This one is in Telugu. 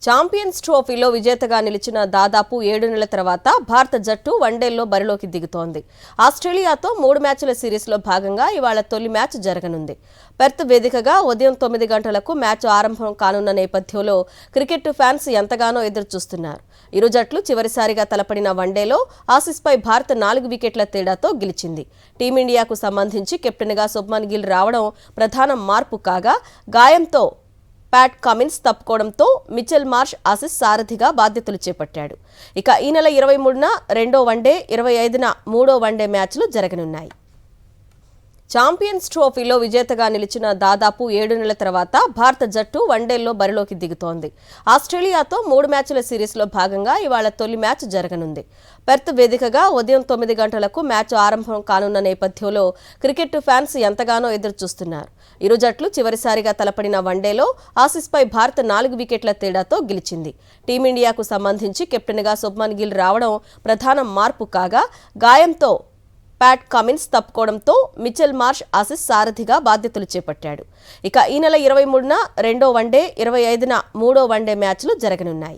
ఛాంపియన్స్ ట్రోఫీలో విజేతగా నిలిచిన దాదాపు 7 నెలల తర్వాత భారత జట్టు వన్డేల్లో బరిలోకి దిగుతోంది. ఆస్ట్రేలియాతో 3 మ్యాచ్ల సిరీస్లో భాగంగా ఇవాళ తొలి మ్యాచ్ జరగనుంది. పెర్త్ వేదికగా ఉదయం 9 గంటలకు మ్యాచ్ ఆరంభం కానున్న నేపథ్యంలో క్రికెట్ ఫ్యాన్స్ ఎంతగానో ఎదురుచూస్తున్నారు. ఇరు జట్లు చివరిసారిగా తలపడిన వన్డేలో ఆసీస్పై భారత్ 4 వికెట్ల తేడాతో గెలిచింది. టీమిండియాకు సంబంధించి కెప్టెన్గా శుభ్మన్ గిల్ రావడం ప్రధాన మార్పు కాగా, గాయంతో ప్యాట్ కమిన్స్ తప్పుకోవడంతో మిచెల్ మార్ష్ ఆసీస్ సారథిగా బాధ్యతలు చేపట్టాడు. ఇక ఈ నెల 23న రెండో వన్డే, 25న మూడో వన్డే మ్యాచ్లు జరగనున్నాయి. ఛాంపియన్స్ ట్రోఫీలో విజేతగా నిలిచిన దాదాపు 7 నెలల తర్వాత భారత జట్టు వన్డేల్లో బరిలోకి దిగుతోంది. ఆస్ట్రేలియాతో 3 మ్యాచ్ల సిరీస్లో భాగంగా ఇవాళ తొలి మ్యాచ్ జరగనుంది. పెర్త్ వేదికగా ఉదయం 9 గంటలకు మ్యాచ్ ఆరంభం కానున్న నేపథ్యంలో క్రికెట్ ఫ్యాన్స్ ఎంతగానో ఎదురుచూస్తున్నారు. ఇరు జట్లు చివరిసారిగా తలపడిన వన్డేలో ఆసీస్పై భారత్ 4 వికెట్ల తేడాతో గెలిచింది. టీమిండియాకు సంబంధించి కెప్టెన్గా శుభ్మన్ గిల్ రావడం ప్రధాన మార్పు కాగా, గాయంతో ప్యాట్ కమిన్స్ తప్పుకోవడంతో మిచెల్ మార్ష్ ఆసీస్ సారథిగా బాధ్యతలు చేపట్టాడు. ఇక ఈ నెల 23న రెండో వన్డే, 25న మూడో వన్డే మ్యాచ్లు జరగనున్నాయి.